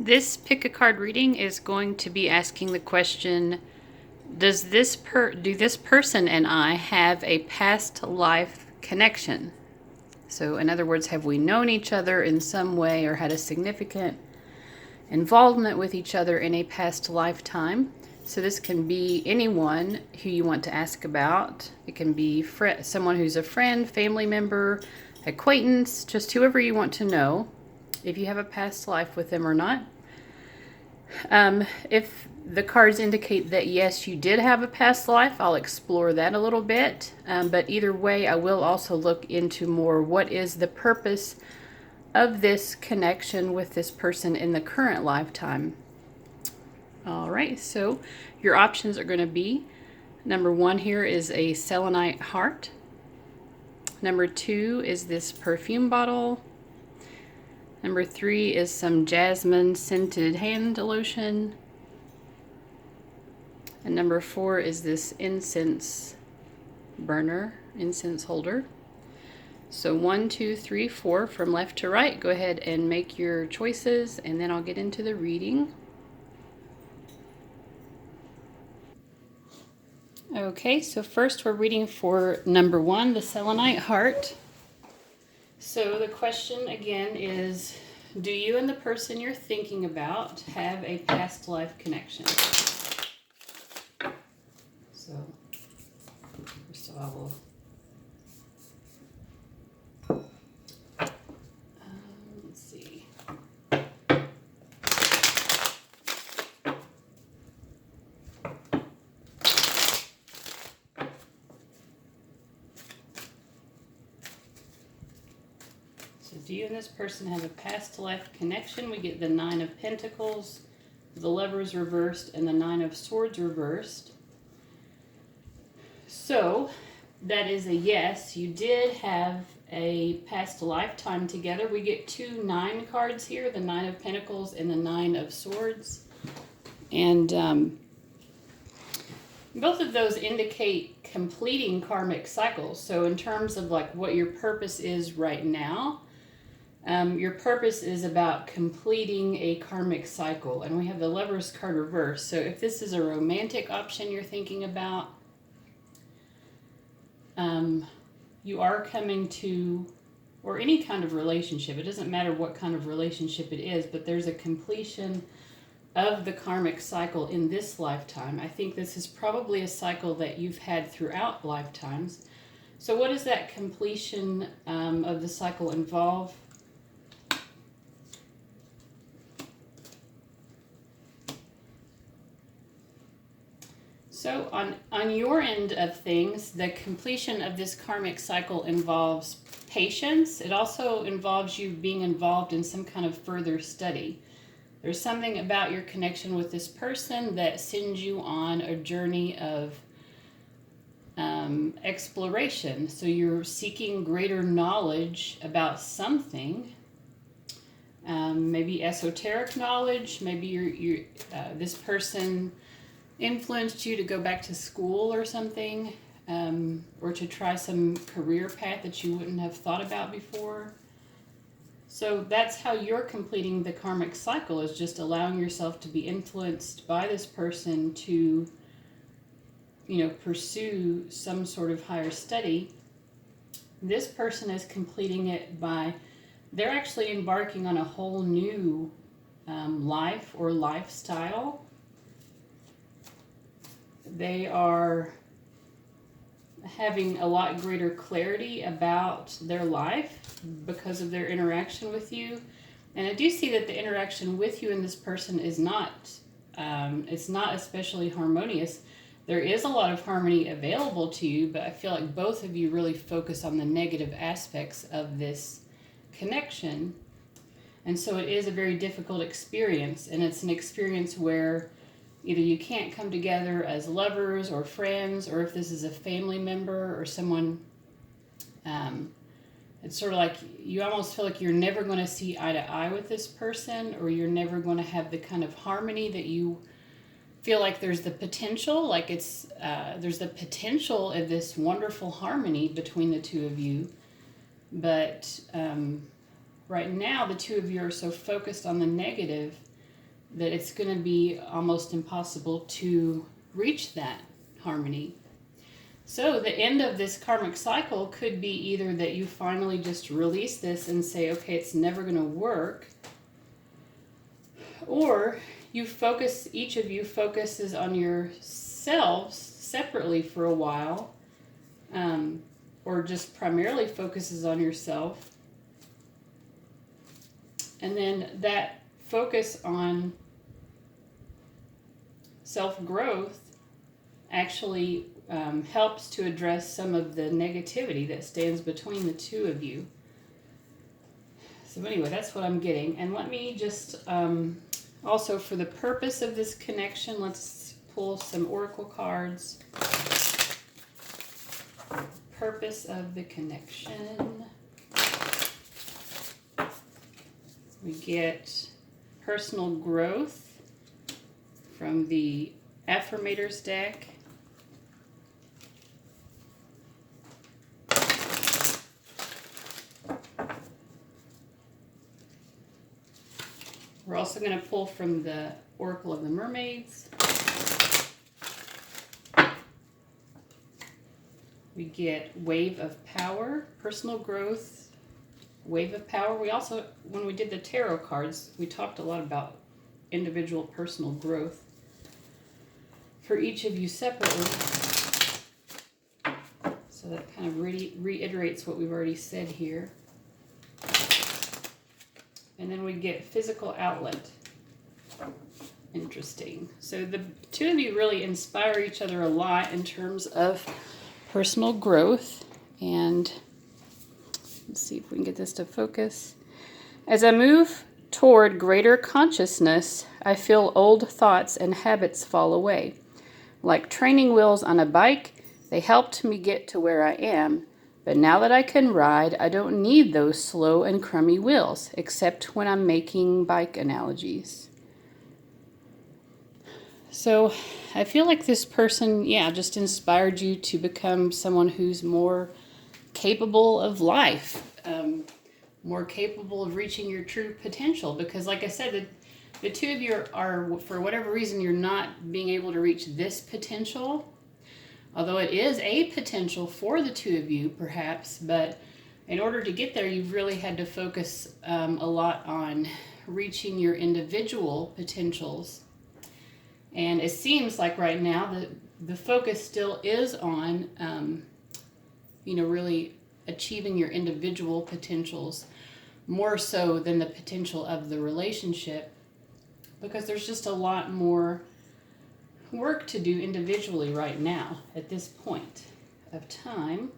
This pick a card reading is going to be asking the question, do this person and I have a past life connection? So in other words, have we known each other in some way or had a significant involvement with each other in a past lifetime? So this can be anyone who you want to ask about. It can be someone who's a friend, family member, acquaintance, just whoever you want to know if you have a past life with them or not. If the cards indicate that yes, you did have a past life, I'll explore that a little bit. But either way, I will also look into more what is the purpose of this connection with this person in the current lifetime. All right, so your options are going to be, number 1 here is a Selenite Heart. Number 2 is this perfume bottle. Number 3 is some Jasmine scented hand lotion. And number 4 is this incense holder. So 1, 2, 3, 4 from left to right. Go ahead and make your choices, and then I'll get into the reading. Okay, so first we're reading for number 1, the Selenite Heart. So the question again is, do you and the person you're thinking about have a past life connection? So first of all, let's see. So do you and this person have a past life connection? We get the 9 of Pentacles, the Lovers reversed, and the 9 of Swords reversed. So that is a yes. You did have a past lifetime together. We get 2 9 cards here, the 9 of Pentacles and the 9 of Swords. And both of those indicate completing karmic cycles. So in terms of like what your purpose is right now, your purpose is about completing a karmic cycle. And we have the Lovers card reversed. So if this is a romantic option you're thinking about, you are coming to, or any kind of relationship, it doesn't matter what kind of relationship it is, but there's a completion of the karmic cycle in this lifetime. I think this is probably a cycle that you've had throughout lifetimes. So what does that completion of the cycle involve? So on your end of things, the completion of this karmic cycle involves patience. It also involves you being involved in some kind of further study. There's something about your connection with this person that sends you on a journey of exploration. So you're seeking greater knowledge about something. Maybe esoteric knowledge. Maybe this person influenced you to go back to school or something, or to try some career path that you wouldn't have thought about before. So that's how you're completing the karmic cycle, is just allowing yourself to be influenced by this person to, pursue some sort of higher study. This person is completing it by, they're actually embarking on a whole new life or lifestyle. They are having a lot greater clarity about their life because of their interaction with you. And I do see that the interaction with you and this person is not, it's not especially harmonious. There is a lot of harmony available to you, but I feel like both of you really focus on the negative aspects of this connection. And so it is a very difficult experience, and it's an experience where either you can't come together as lovers or friends, or if this is a family member or someone, it's sort of like you almost feel like you're never going to see eye to eye with this person, or you're never going to have the kind of harmony that you feel like there's the potential, like there's the potential of this wonderful harmony between the two of you. But right now, the two of you are so focused on the negative that it's going to be almost impossible to reach that harmony. So the end of this karmic cycle could be either that you finally just release this and say, okay, it's never going to work, or you focus, each of you focuses on yourselves separately for a while, or just primarily focuses on yourself. And then that focus on self-growth actually helps to address some of the negativity that stands between the two of you. So anyway, that's what I'm getting. And let me just, also for the purpose of this connection, let's pull some oracle cards. Purpose of the connection. We get personal growth from the Affirmators deck. We're also going to pull from the Oracle of the Mermaids. We get Wave of Power, personal growth, Wave of Power. We also, when we did the tarot cards, we talked a lot about individual personal growth for each of you separately. So that kind of reiterates what we've already said here. And then we get physical outlet. Interesting. So the two of you really inspire each other a lot in terms of personal growth. And let's see if we can get this to focus. As I move toward greater consciousness, I feel old thoughts and habits fall away. Like training wheels on a bike, they helped me get to where I am. But now that I can ride, I don't need those slow and crummy wheels, except when I'm making bike analogies. So I feel like this person, just inspired you to become someone who's more capable of life, more capable of reaching your true potential. Because like I said, the two of you are, for whatever reason, you're not being able to reach this potential. Although it is a potential for the two of you, perhaps, but in order to get there, you've really had to focus a lot on reaching your individual potentials. And it seems like right now that the focus still is on, really achieving your individual potentials more so than the potential of the relationship, because there's just a lot more work to do individually right now at this point of time.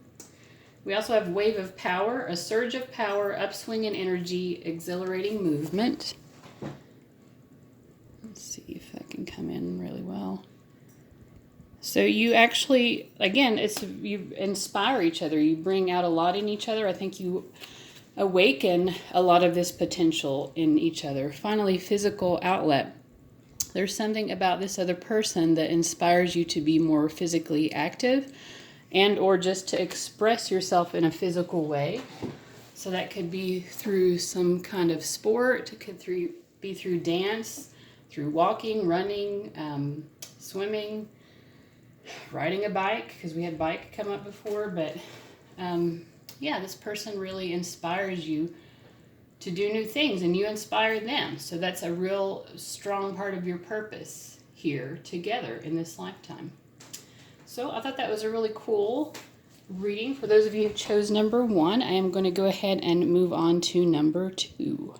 We also have Wave of Power, a surge of power, upswing in energy, exhilarating movement. Let's see if that can come in really well. So you actually, again, you inspire each other. You bring out a lot in each other. I think you awaken a lot of this potential in each other. Finally, physical outlet. There's something about this other person that inspires you to be more physically active and or just to express yourself in a physical way. So that could be through some kind of sport. It could be through dance, through walking, running, swimming, riding a bike, because we had bike come up before. But this person really inspires you to do new things, and you inspire them. So that's a real strong part of your purpose here together in this lifetime. So I thought that was a really cool reading. For those of you who chose number 1, I am going to go ahead and move on to number 2.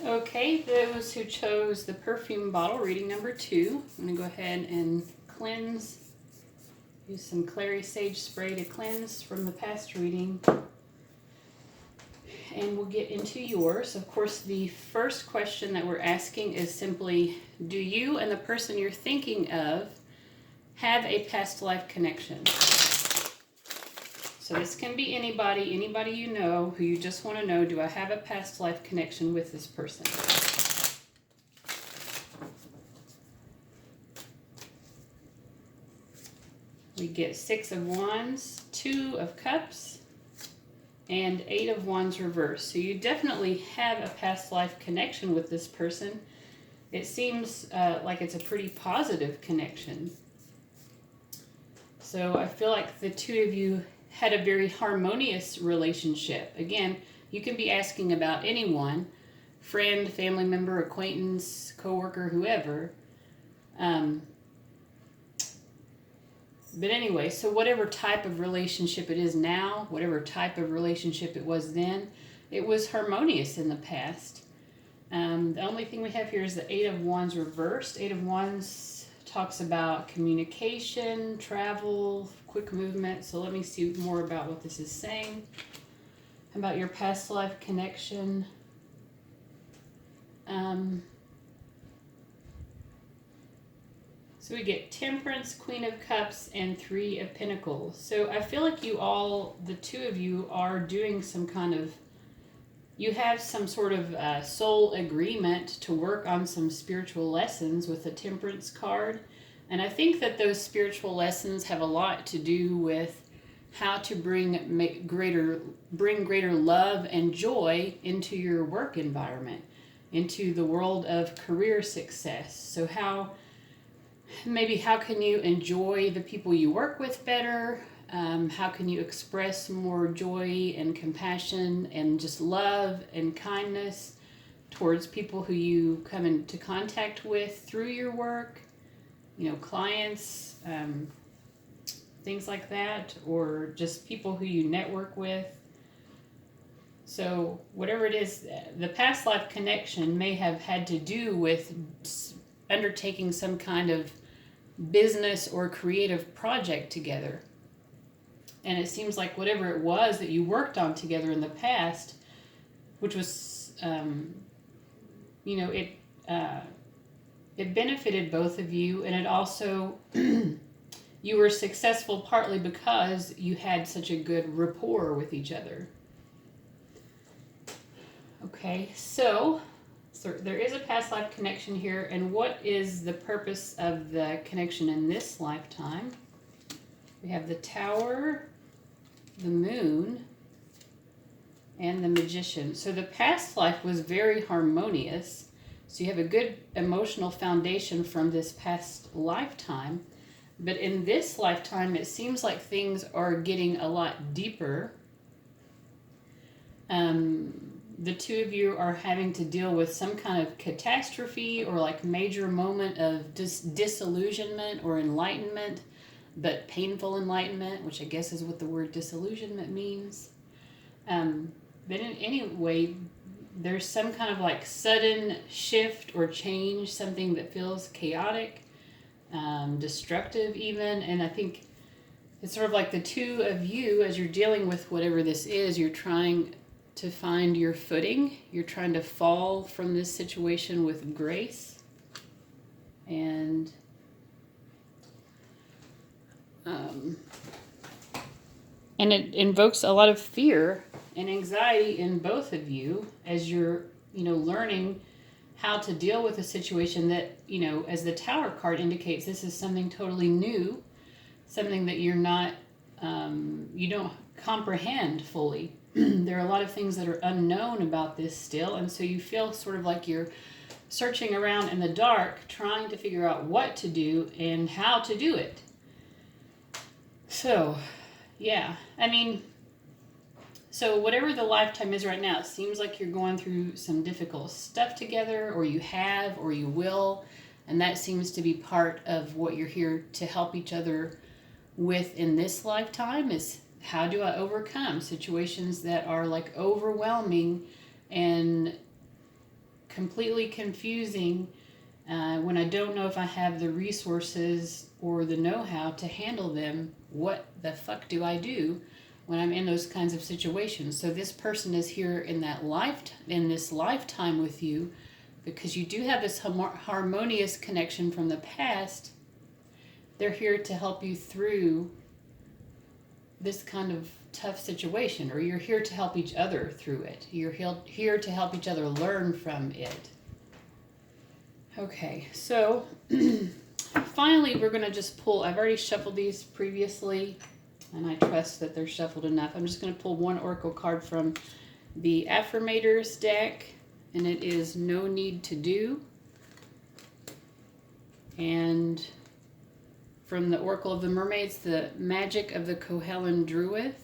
Okay, those who chose the Perfume Bottle, reading number 2, I'm going to go ahead and cleanse. Use some Clary Sage Spray to cleanse from the past reading. And we'll get into yours. Of course, the first question that we're asking is simply, do you and the person you're thinking of have a past life connection? So this can be anybody you know who you just want to know, do I have a past life connection with this person? We get 6 of Wands, 2 of Cups, and 8 of Wands reversed. So you definitely have a past life connection with this person. It seems like it's a pretty positive connection. So I feel like the two of you had a very harmonious relationship. Again, you can be asking about anyone, friend, family member, acquaintance, coworker, whoever. But anyway, so whatever type of relationship it is now, whatever type of relationship it was then, it was harmonious in the past. The only thing we have here is the 8 of Wands reversed. 8 of Wands talks about communication, travel, quick movement. So let me see more about what this is saying about your past life connection. So we get Temperance, Queen of Cups, and 3 of Pentacles. So I feel like you all, the two of you, are doing some kind of, you have some sort of soul agreement to work on some spiritual lessons with the Temperance card. And I think that those spiritual lessons have a lot to do with how to bring greater love and joy into your work environment, into the world of career success. So how can you enjoy the people you work with better? How can you express more joy and compassion and just love and kindness towards people who you come into contact with through your work? You know, clients, things like that, or just people who you network with. So whatever it is, the past life connection may have had to do with undertaking some kind of business or creative project together. And it seems like whatever it was that you worked on together in the past, which was, it benefited both of you, and it also, you were successful partly because you had such a good rapport with each other. Okay, so there is a past life connection here, and what is the purpose of the connection in this lifetime? We have the Tower, the Moon, and the Magician. So the past life was very harmonious. So you have a good emotional foundation from this past lifetime. But in this lifetime, it seems like things are getting a lot deeper. The two of you are having to deal with some kind of catastrophe or like major moment of disillusionment or enlightenment, but painful enlightenment, which I guess is what the word disillusionment means. But in any way, there's some kind of like sudden shift or change, something that feels chaotic, destructive even. And I think it's sort of like the two of you, as you're dealing with whatever this is, you're trying to find your footing. You're trying to fall from this situation with grace. And it invokes a lot of fear and anxiety in both of you as you're, learning how to deal with a situation that, as the Tower card indicates, this is something totally new, something that you're not, you don't comprehend fully. There are a lot of things that are unknown about this still, and so you feel sort of like you're searching around in the dark, trying to figure out what to do and how to do it. So, yeah, so whatever the lifetime is right now, it seems like you're going through some difficult stuff together, or you have, or you will, and that seems to be part of what you're here to help each other with in this lifetime is how do I overcome situations that are like overwhelming and completely confusing when I don't know if I have the resources or the know-how to handle them. What the fuck do I do when I'm in those kinds of situations? So this person is here in this lifetime with you because you do have this harmonious connection from the past. They're here to help you through this kind of tough situation, or you're here to help each other through it. You're here to help each other learn from it. Okay, so finally we're going to just pull, I've already shuffled these previously, And I trust that they're shuffled enough. I'm just going to pull one oracle card from the Affirmators deck, and it is No Need to Do. And from the Oracle of the Mermaids, the Magic of the Kohellan Druid.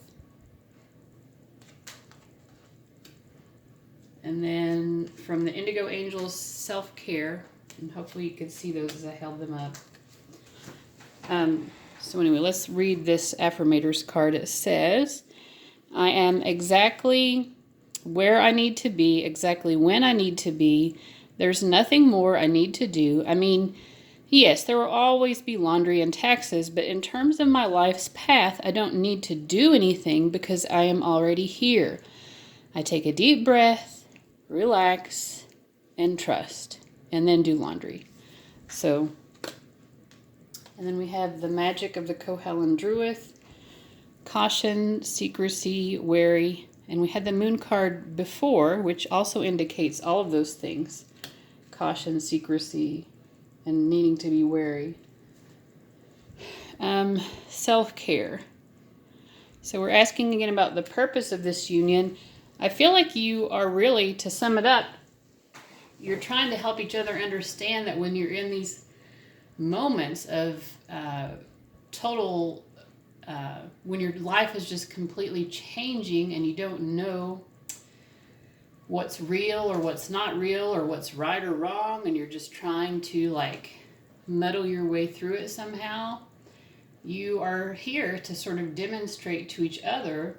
And then from the Indigo Angels, Self-Care. And hopefully you could see those as I held them up. So anyway, let's read this Affirmators card. It says, I am exactly where I need to be, exactly when I need to be. There's nothing more I need to do. I mean, yes, there will always be laundry and taxes, but in terms of my life's path, I don't need to do anything because I am already here. I take a deep breath, relax, and trust, and then do laundry. So, and then we have the Magic of the Kohellan Druid, Caution, Secrecy, Wary, and we had the Moon card before, which also indicates all of those things. Caution, secrecy, and needing to be wary. Self-care. So we're asking again about the purpose of this union. I feel like you are really, to sum it up, you're trying to help each other understand that when you're in these moments of total, when your life is just completely changing and you don't know what's real or what's not real or what's right or wrong, and you're just trying to like muddle your way through it somehow, you are here to sort of demonstrate to each other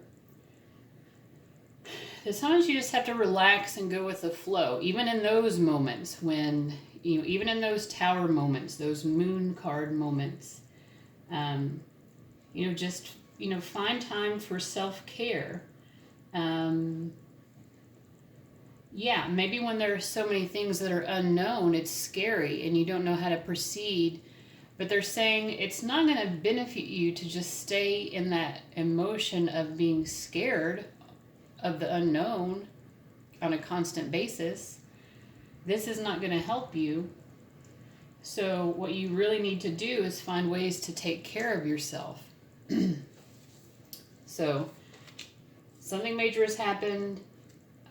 that sometimes you just have to relax and go with the flow, even in those moments when, you know, even in those tower moments, those moon card moments, you know, just, you know, find time for self-care. Yeah, maybe when there are so many things that are unknown, it's scary and you don't know how to proceed. But they're saying it's not going to benefit you to just stay in that emotion of being scared of the unknown on a constant basis. This is not going to help you. So what you really need to do is find ways to take care of yourself. So something major has happened.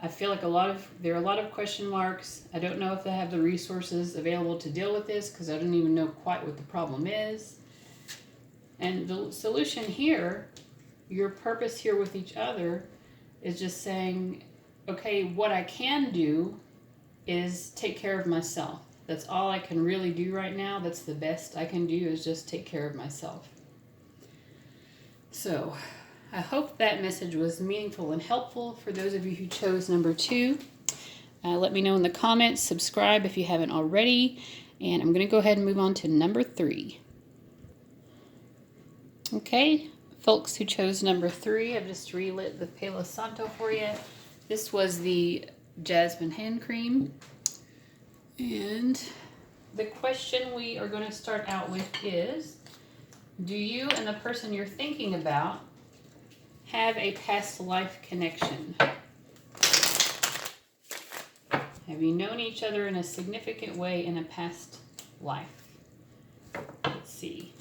I feel like there are a lot of question marks. I don't know if they have the resources available to deal with this because I don't even know quite what the problem is. And the solution here, your purpose here with each other, is just saying, okay, what I can do is take care of myself. That's all I can really do right now. That's the best I can do, is just take care of myself. So I hope that message was meaningful and helpful for those of you who chose number 2. Let me know in the comments. Subscribe if you haven't already. And I'm going to go ahead and move on to number 3. Okay, folks who chose number 3, I've just relit the Palo Santo for you. This was the Jasmine hand cream. And the question we are going to start out with is, do you and the person you're thinking about have a past life connection? Have you known each other in a significant way in a past life? Let's see.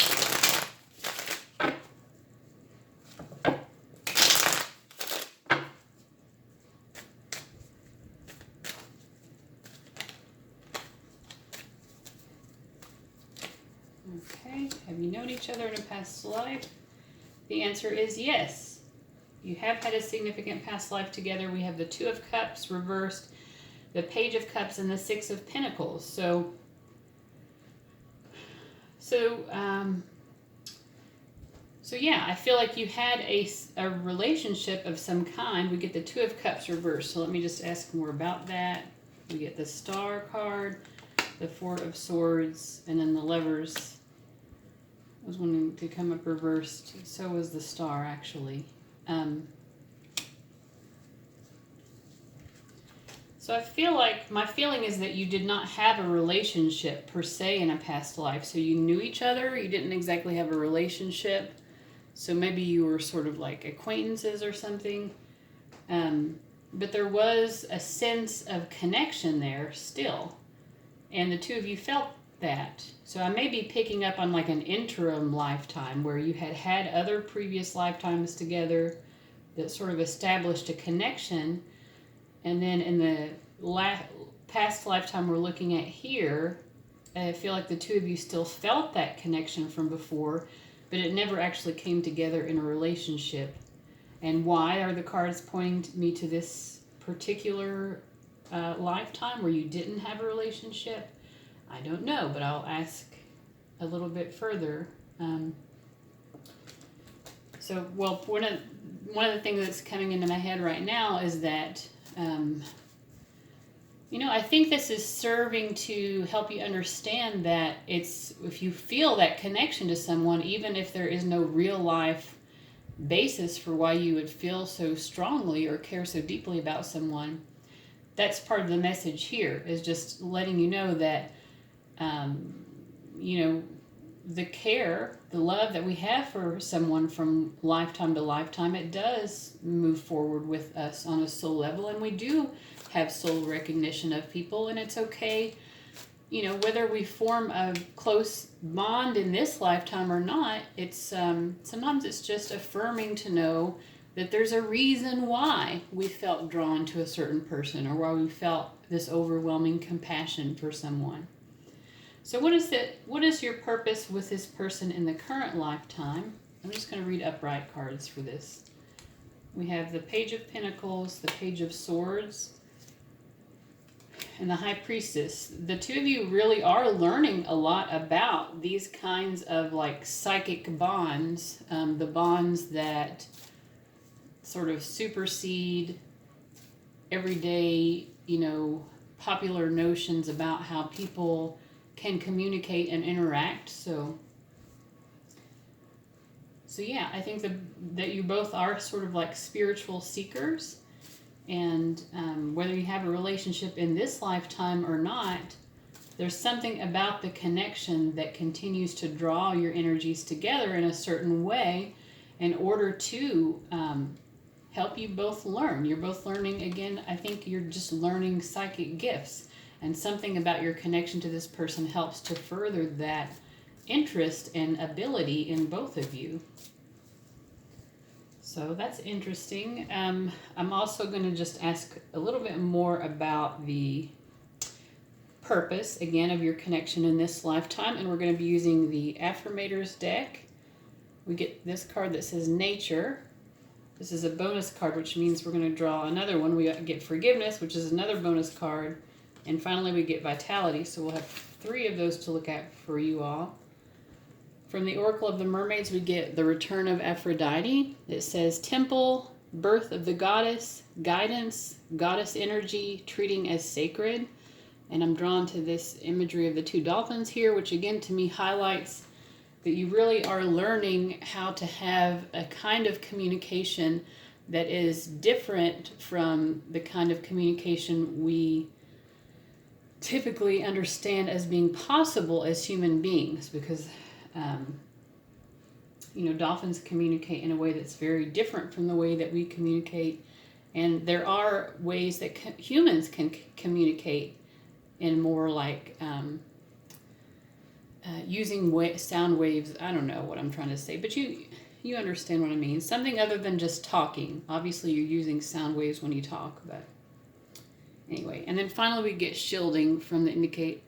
Okay, have you known each other in a past life? The answer is yes. You have had a significant past life together. We have the 2 of Cups reversed, the Page of Cups, and the 6 of Pentacles. So yeah, I feel like you had a relationship of some kind. We get the 2 of Cups reversed. So let me just ask more about that. We get the Star card, the 4 of Swords, and then the Lovers was wanting to come up reversed. So was the Star, actually. So I feel like, my feeling is that you did not have a relationship per se in a past life. So you knew each other, you didn't exactly have a relationship. So maybe you were sort of like acquaintances or something. But there was a sense of connection there still. And the 2 of you felt that. So I may be picking up on like an interim lifetime where you had other previous lifetimes together that sort of established a connection. And then in the past lifetime we're looking at here, I feel like the two of you still felt that connection from before, but it never actually came together in a relationship. And why are the cards pointing me to this particular lifetime where you didn't have a relationship? I don't know, but I'll ask a little bit further. One of the things that's coming into my head right now is that, I think this is serving to help you understand that if you feel that connection to someone, even if there is no real life basis for why you would feel so strongly or care so deeply about someone, that's part of the message here, is just letting you know that, the care, the love that we have for someone from lifetime to lifetime, it does move forward with us on a soul level, and we do have soul recognition of people, and it's okay, whether we form a close bond in this lifetime or not. It's sometimes it's just affirming to know that there's a reason why we felt drawn to a certain person, or why we felt this overwhelming compassion for someone. So what is your purpose with this person in the current lifetime? I'm just going to read upright cards for this. We have the Page of Pentacles, the Page of Swords, and the High Priestess. The two of you really are learning a lot about these kinds of like psychic bonds, the bonds that sort of supersede everyday, popular notions about how people can communicate and interact. So yeah, I think that you both are sort of like spiritual seekers, and whether you have a relationship in this lifetime or not, there's something about the connection that continues to draw your energies together in a certain way in order to help you both learn. You're both learning, again, I think you're just learning psychic gifts. And something about your connection to this person helps to further that interest and ability in both of you. So that's interesting. I'm also going to just ask a little bit more about the purpose, again, of your connection in this lifetime. And we're going to be using the Affirmators deck. We get this card that says Nature. This is a bonus card, which means we're going to draw another one. We get Forgiveness, which is another bonus card. And finally, we get Vitality, so we'll have 3 of those to look at for you all. From the Oracle of the Mermaids, we get the Return of Aphrodite. It says Temple, Birth of the Goddess, Guidance, Goddess Energy, Treating as Sacred. And I'm drawn to this imagery of the 2 dolphins here, which again to me highlights that you really are learning how to have a kind of communication that is different from the kind of communication we typically understand as being possible as human beings, because dolphins communicate in a way that's very different from the way that we communicate, and there are ways that humans can communicate in more like using sound waves. I don't know what I'm trying to say, but you understand what I mean. Something other than just talking. Obviously you're using sound waves when you talk, but anyway. And then finally we get Shielding from the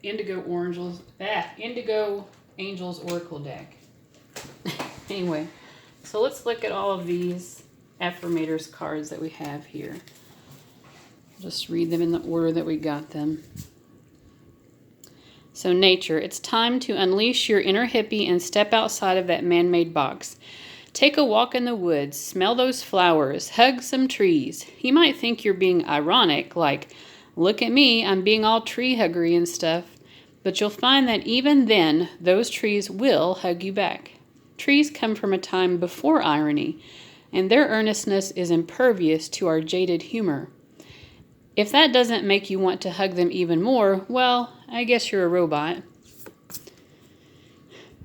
Indigo Angels Oracle deck. Anyway, so let's look at all of these Affirmators cards that we have here. Just read them in the order that we got them. So Nature, it's time to unleash your inner hippie and step outside of that man-made box. Take a walk in the woods, smell those flowers, hug some trees. You might think you're being ironic, like, look at me, I'm being all tree huggery and stuff. But you'll find that even then, those trees will hug you back. Trees come from a time before irony, and their earnestness is impervious to our jaded humor. If that doesn't make you want to hug them even more, well, I guess you're a robot.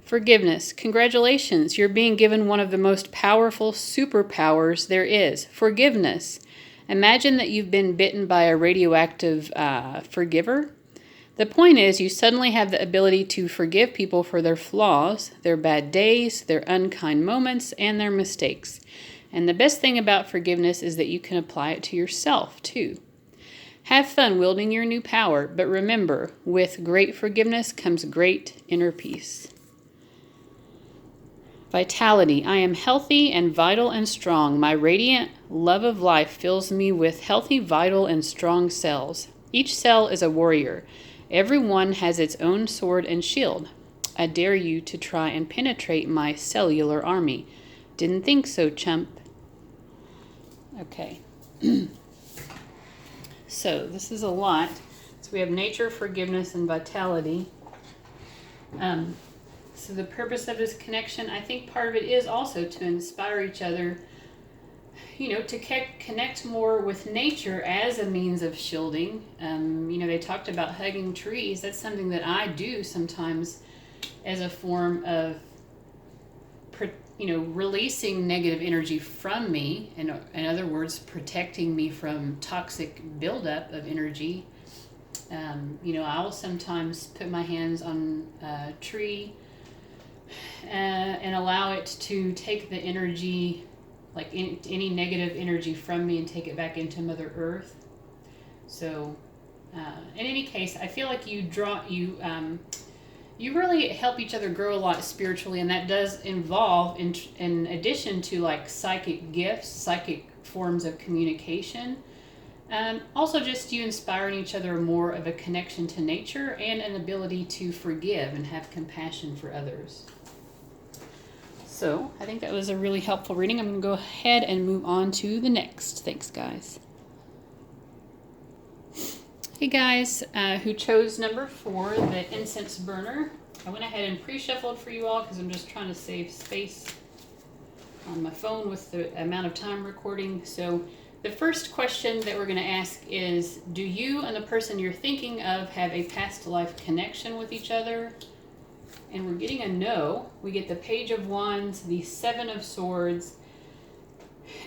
Forgiveness. Congratulations, you're being given one of the most powerful superpowers there is, forgiveness. Imagine that you've been bitten by a radioactive forgiver. The point is, you suddenly have the ability to forgive people for their flaws, their bad days, their unkind moments, and their mistakes. And the best thing about forgiveness is that you can apply it to yourself, too. Have fun wielding your new power, but remember, with great forgiveness comes great inner peace. Vitality. I am healthy and vital and strong. My radiant love of life fills me with healthy, vital, and strong cells. Each cell is a warrior. Every one has its own sword and shield. I dare you to try and penetrate my cellular army. Didn't think so, chump. Okay. So this is a lot. So we have nature, forgiveness, and vitality. So the purpose of this connection, I think part of it is also to inspire each other, to connect more with nature as a means of shielding. They talked about hugging trees. That's something that I do sometimes as a form of, releasing negative energy from me. And in other words, protecting me from toxic buildup of energy. I will sometimes put my hands on a tree and allow it to take the energy, like any negative energy from me, and take it back into Mother Earth. So in any case, I feel like you really help each other grow a lot spiritually, and that does involve, in addition to like psychic gifts, psychic forms of communication, also just you inspiring each other more of a connection to nature and an ability to forgive and have compassion for others. So I think that was a really helpful reading. I'm going to go ahead and move on to the next. Thanks, guys. Hey, guys, who chose number 4, the incense burner. I went ahead and pre-shuffled for you all because I'm just trying to save space on my phone with the amount of time recording. So the first question that we're going to ask is, do you and the person you're thinking of have a past life connection with each other? And we're getting a no. We get the Page of Wands, the 7 of Swords,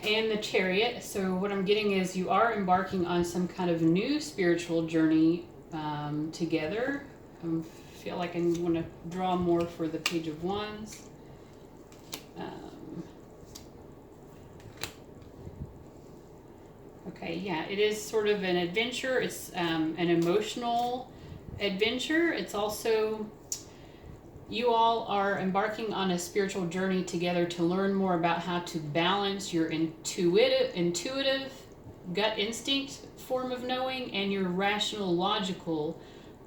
and the Chariot. So what I'm getting is you are embarking on some kind of new spiritual journey together. I feel like I want to draw more for the Page of Wands. Okay, yeah, it is sort of an adventure. It's an emotional adventure. It's also, you all are embarking on a spiritual journey together to learn more about how to balance your intuitive gut instinct form of knowing and your rational logical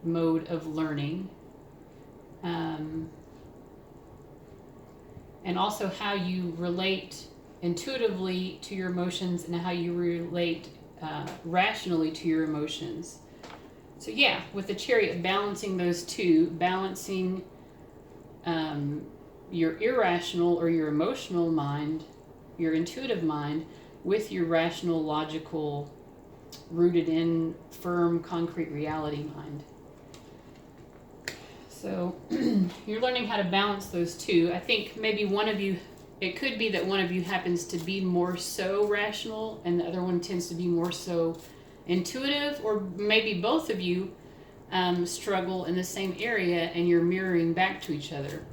mode of learning. And also how you relate intuitively to your emotions and how you relate rationally to your emotions. So yeah, with the Chariot, balancing those two, balancing your irrational or your emotional mind, your intuitive mind, with your rational, logical, rooted in firm, concrete reality mind. So you're learning how to balance those two. I think maybe one of you, it could be that one of you happens to be more so rational and the other one tends to be more so intuitive, or maybe both of you struggle in the same area and you're mirroring back to each other.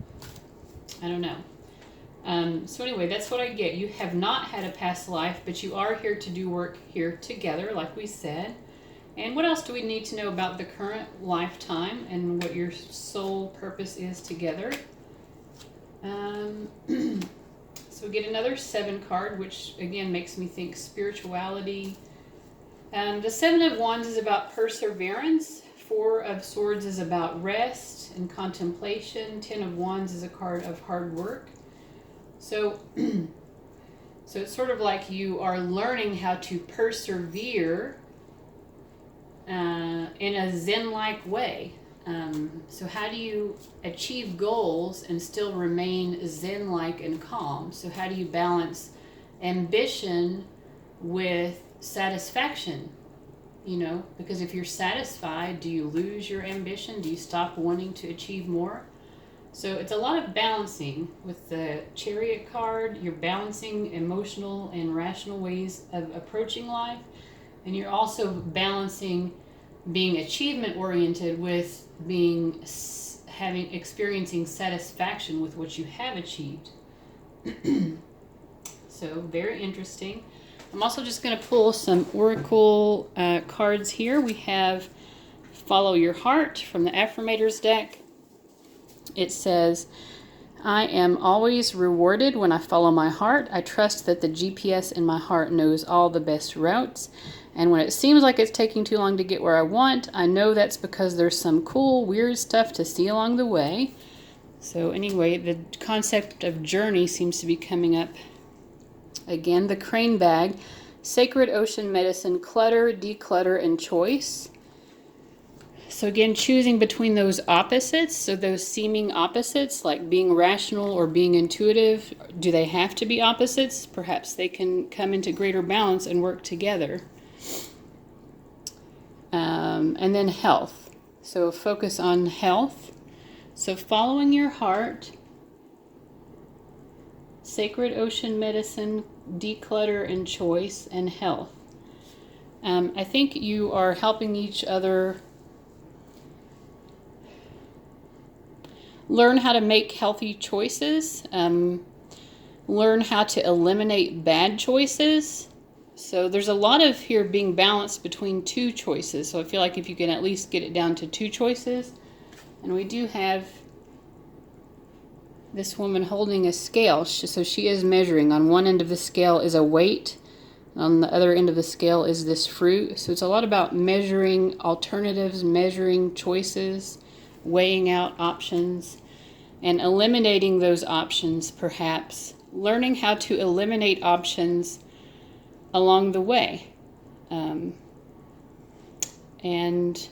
I don't know. So anyway, that's what I get. You have not had a past life, but you are here to do work here together, like we said. And what else do we need to know about the current lifetime and what your soul purpose is together? So we get another 7 card, which again makes me think spirituality. The 7 of Wands is about perseverance. 4 of Swords is about rest and contemplation. 10 of Wands is a card of hard work. So it's sort of like you are learning how to persevere in a Zen-like way. So how do you achieve goals and still remain Zen-like and calm? So how do you balance ambition with satisfaction? Because if you're satisfied, do you lose your ambition? Do you stop wanting to achieve more? So it's a lot of balancing with the Chariot card. You're balancing emotional and rational ways of approaching life. And you're also balancing being achievement oriented with being experiencing satisfaction with what you have achieved. So very interesting. I'm also just going to pull some oracle cards here. We have Follow Your Heart from the Affirmators deck. It says, I am always rewarded when I follow my heart. I trust that the GPS in my heart knows all the best routes. And when it seems like it's taking too long to get where I want, I know that's because there's some cool, weird stuff to see along the way. So anyway, the concept of journey seems to be coming up. Again, the crane bag, sacred ocean medicine, clutter, declutter, and choice. So again, choosing between those opposites, so those seeming opposites, like being rational or being intuitive, do they have to be opposites? Perhaps they can come into greater balance and work together. And then health. So focus on health. So following your heart, sacred ocean medicine, declutter and choice, and health. I think you are helping each other learn how to make healthy choices, learn how to eliminate bad choices. So there's a lot of here being balanced between two choices. So I feel like if you can at least get it down to two choices. And we do have this woman holding a scale. So she is measuring. On one end of the scale is a weight. On the other end of the scale is this fruit. So it's a lot about measuring alternatives, measuring choices, weighing out options, and eliminating those options, perhaps. Learning how to eliminate options along the way. And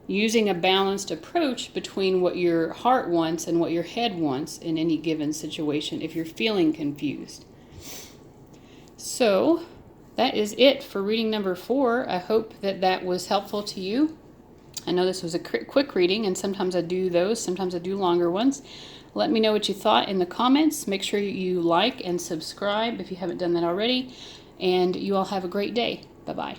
using a balanced approach between what your heart wants and what your head wants in any given situation if you're feeling confused. So that is it for reading number 4. I hope that that was helpful to you. I know this was a quick reading, and sometimes I do those, sometimes I do longer ones. Let me know what you thought in the comments. Make sure you like and subscribe if you haven't done that already. And you all have a great day. Bye-bye.